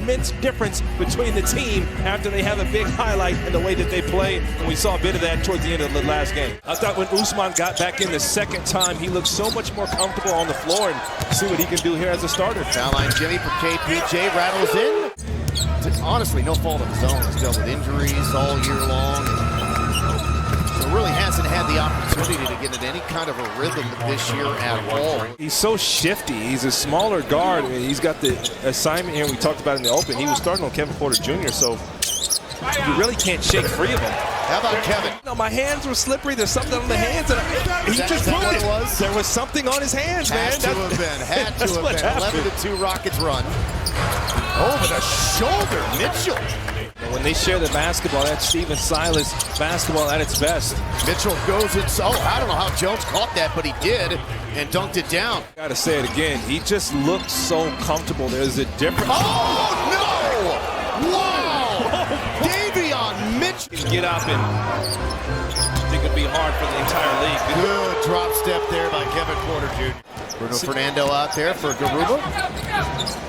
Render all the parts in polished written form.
immense difference between the team after they have a big highlight in the way that they play, and we saw a bit of that towards the end of the last game. I thought when Usman got back in the second time, he looked so much more comfortable on the floor, and see what he can do here as a starter. Foul line Jimmy for KPJ, rattles in. Honestly, no fault of his own. He's dealt with injuries all year long. So really hasn't had the opportunity to get into any kind of a rhythm this year at all. He's so shifty. He's a smaller guard. I mean, he's got the assignment here we talked about in the open. He was starting on Kevin Porter Jr., so you really can't shake free of him. How about Kevin? No, my hands were slippery. There's something on the hands. And he just proved it. There was something on his hands, man. Had to have been. 11-2 Rockets run. Over the shoulder, Mitchell. When they share the basketball, that's Stephen Silas basketball at its best. Mitchell goes in. I don't know how Jones caught that, but he did and dunked it down. Got to say it again. He just looks so comfortable. There's a difference. Oh, no! Wow! Davion Mitchell. Get up and I think it'd be hard for the entire league. Good drop step there by Kevin Porter Jr. Bruno Fernando out there for Garuba.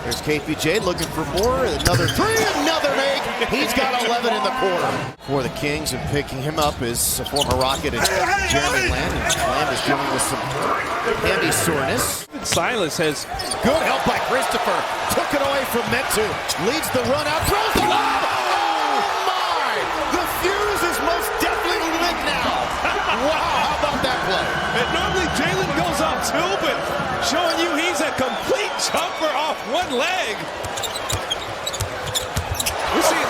There's KPJ looking for more. Another three, another make. He's got 11 in the quarter. For the Kings, and picking him up is a former Rocket and Jeremy Lamb. And Lamb is dealing with some handy soreness. Silas has good help by Christopher. Took it away from Metu. Leads the run out. Throws the lob. Oh my! The fuse is most definitely lit now. Wow, how about that play? And normally Jalen goes up too, but showing you he's a complete jumper off one leg. We're seeing,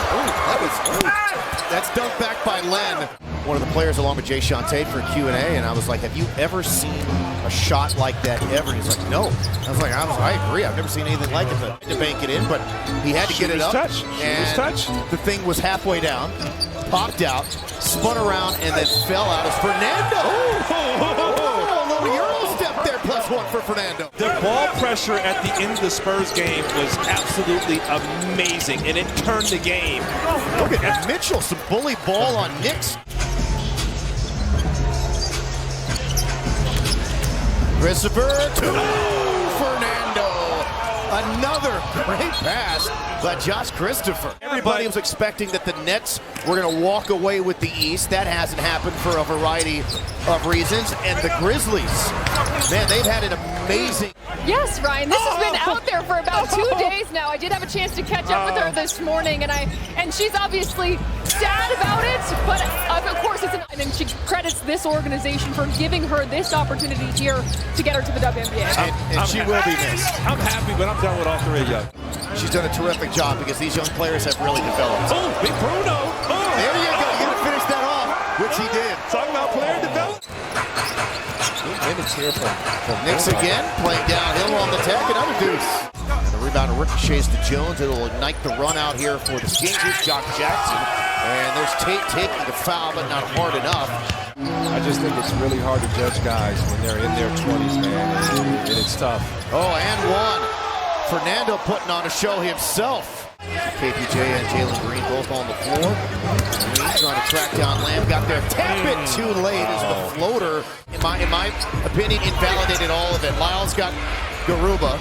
that's dunked back by Len. One of the players along with Jay Shante for Q&A, and I was like, have you ever seen a shot like that ever? And he's like, no. I agree. I've never seen anything like it to bank it in, but he had to get it up. The thing was halfway down, popped out, spun around, and then fell out as Fernando. A little Euro step there, +1 for Fernando. The ball pressure at the end of the Spurs game was absolutely amazing, and it turned the game. Look at Mitchell, some bully ball on Knicks. Christopher to Fernando. Another great pass by Josh Christopher. Everybody was expecting that the Nets were going to walk away with the East. That hasn't happened for a variety of reasons. And the Grizzlies, man, they've had an amazing... Yes, Ryan, this has been out there for about 2 days now. I did have a chance to catch up with her this morning, and she's obviously sad about it, but of course and she credits this organization for giving her this opportunity here to get her to the WNBA. And she will be missed. I'm happy, but I'm done with all three of you. She's done a terrific job because these young players have really developed. Oh, big Bruno. Oh. There you go. You gotta finish that off, which he did. Talking about player development. Minutes here from Knicks again, playing downhill on the tech, another deuce. And the rebound ricochets to Jones. It'll ignite the run out here for the Kings. Here's Jock Jackson. And there's Tate taking the foul, but not hard enough. I just think it's really hard to judge guys when they're in their 20s, man, and it's tough. Oh, and one. Fernando putting on a show himself. KPJ and Jalen Green both on the floor. Green trying to track down Lamb. Got there. Tap it too late as the floater, in my opinion, invalidated all of it. Lyles got Garuba.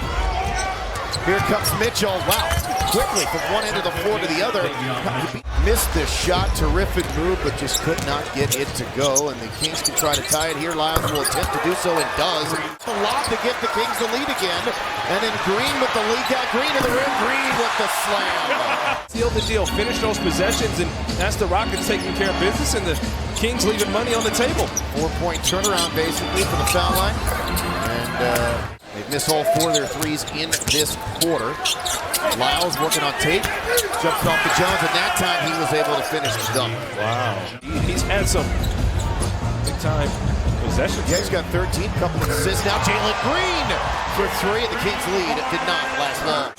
Here comes Mitchell. Wow. Quickly from one end of the floor to the other. Missed the shot. Terrific move, but just could not get it to go. And the Kings can try to tie it here. Lyles will attempt to do so and does. A lot to get the Kings the lead again. And then Green with the lead out. Green to the rim. Green with the slam. Seal the deal. Finish those possessions, and that's the Rockets taking care of business, and the Kings leaving money on the table. 4-point turnaround basically for the foul line. And they've missed all 4 of their threes in this quarter. Lyles working on Tate. Jumps off to Jones, and that time he was able to finish the dunk. Wow. He's had some big-time possessions. Yeah, he's got 13, couple of assists. Now Jalen Green for 3, and the Kings lead. It did not last long.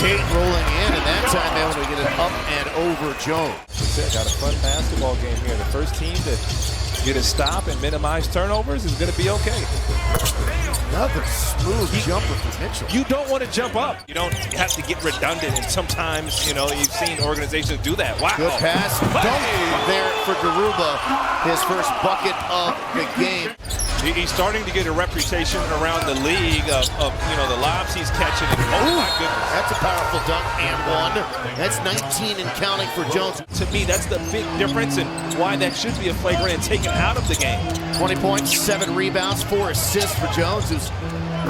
Tate rolling in, and that time able to get it up and over Jones. Got a fun basketball game here. The first team to get a stop and minimize turnovers is going to be okay. Another smooth jumper for Mitchell. You don't want to jump up. You don't have to get redundant, and sometimes, you know, you've seen organizations do that. Wow. Good pass. Dunk there for Garuba. His first bucket of the game. He's starting to get a reputation around the league of the lobs he's catching. And, oh my goodness. That's a powerful dunk and one. That's 19 and counting for Jones. To me, that's the big difference and why that should be a flagrant and taken out of the game. 20 points, 7 rebounds, 4 assists for Jones, who's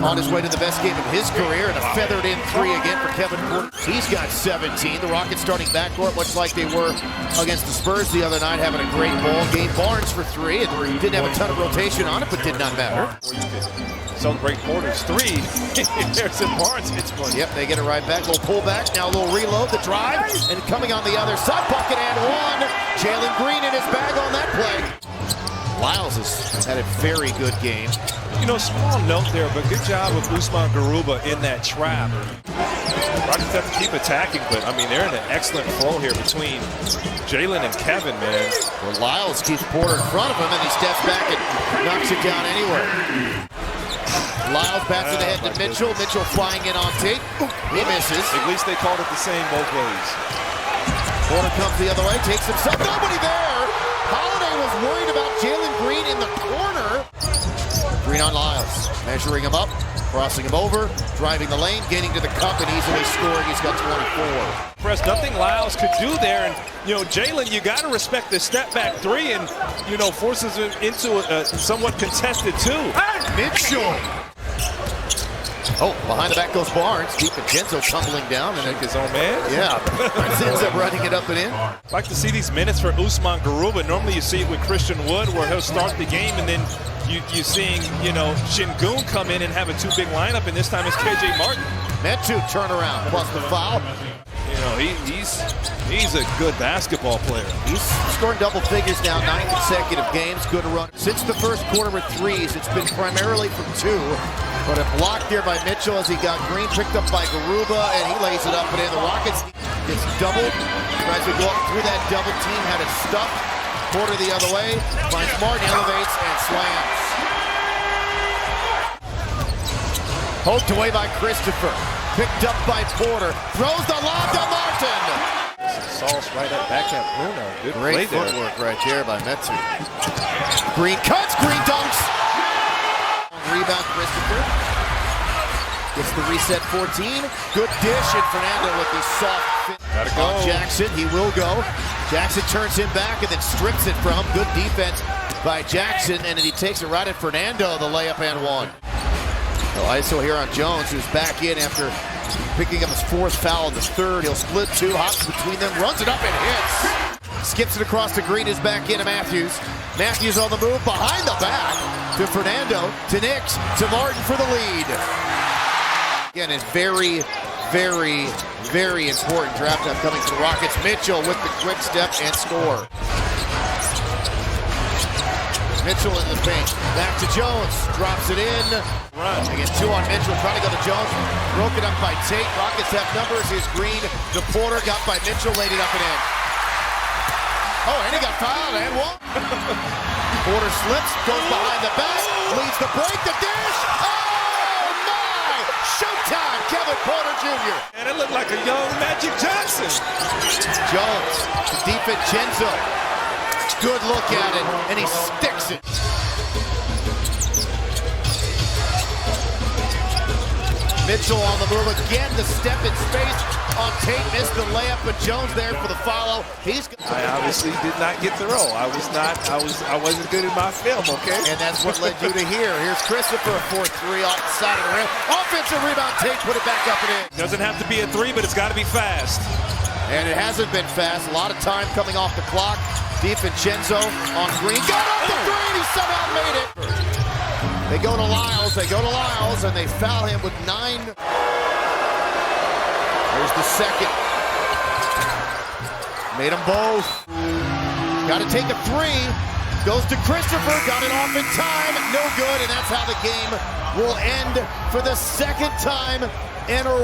on his way to the best game of his career, and a feathered in 3 again for Kevin Porter. He's got 17. The Rockets starting backcourt, much like they were against the Spurs the other night, having a great ball game. Barnes for 3, and didn't have a ton of rotation on it, but did not matter. Celebrate Porter's 3. There's a Barnes hits one. Yep, they get it right back. Little pullback, now a little reload, the drive, and coming on the other side, bucket and one. Jalen Green in his bag on that play. Lyles has had a very good game. Small note there, but good job of Usman Garuba in that trap. Rockets have to keep attacking, but, they're in an excellent flow here between Jalen and Kevin, man. Well, Lyles keeps Porter in front of him, and he steps back and knocks it down anyway. Lyles bats it ahead to Mitchell. Mitchell flying in on tape. He misses. At least they called it the same both ways. Porter comes the other way, takes himself. Nobody there. Holiday was worried about Jalen Green in the corner. Green on Lyles, measuring him up, crossing him over, driving the lane, getting to the cup, and easily scoring. He's got 24. Press, nothing Lyles could do there, and Jalen, you got to respect the step back 3, and forces him into a somewhat contested 2. Mitchell. Oh, behind the back goes Barnes. DiVincenzo tumbling down. And his own man? Yeah. Ends up running it up and in. I'd like to see these minutes for Usman Garuba. Normally you see it with Christian Wood where he'll start the game and then you're seeing, Şengün come in and have a 2-big lineup, and this time it's KJ Martin. Meant to turn around plus the foul. He's a good basketball player. He's scoring double figures now, 9 consecutive games. Good run. Since the first quarter with 3s, it's been primarily from 2. But a block there by Mitchell as he got Green picked up by Garuba, and he lays it up and in. The Rockets gets doubled. Tries to go up through that double team, had it stuffed. Porter the other way. Finds Martin, elevates, and slams. Poked away by Christopher. Picked up by Porter. Throws the lob to Martin. Sauce right at back at Bruno. Good Great play footwork right there by Metsu. Green cuts, Green dunks. Rebound, Christopher. Gets the reset 14. Good dish, and Fernando with the soft fit. Gotta go. Jackson, he will go. Jackson turns him back and then strips it from him. Good defense by Jackson, and then he takes it right at Fernando, the layup and one. So ISO here on Jones, who's back in after picking up his 4th foul in the 3rd. He'll split 2, hops between them, runs it up and hits. Skips it across the Green, is back into Matthews. Matthews on the move, behind the back to Fernando, to Nix, to Martin for the lead. Again, a very, very, very important draft upcoming for the Rockets. Mitchell with the quick step and score. Mitchell in the paint. Back to Jones. Drops it in. Run. Again, 2 on Mitchell. Trying to go to Jones. Broken up by Tate. Rockets have numbers. Here's Green. The Porter got by Mitchell. Laid it up and in. Oh, and he got fouled and one. Porter slips. Goes behind the back. Leads the break. The dish. Oh, my! Showtime. Kevin Porter Jr. And it looked like a young Magic Johnson. Jones. DiVincenzo. Good look at it, and he sticks it. Mitchell on the move again, the step in space on Tate, missed the layup, but Jones there for the follow. I obviously did not get the roll. I wasn't good in my film, okay? And that's what led you to here. Here's Christopher, a 4-3 off the side of the rim. Offensive rebound, Tate put it back up and in. Doesn't have to be a 3, but it's got to be fast. And it hasn't been fast. A lot of time coming off the clock. DiVincenzo on Green. Got off the Green. He somehow made it. They go to Lyles, and they foul him with 9. There's the second. Made them both. Got to take a 3. Goes to Christopher. Got it off in time. No good, and that's how the game will end for the 2nd time in a row.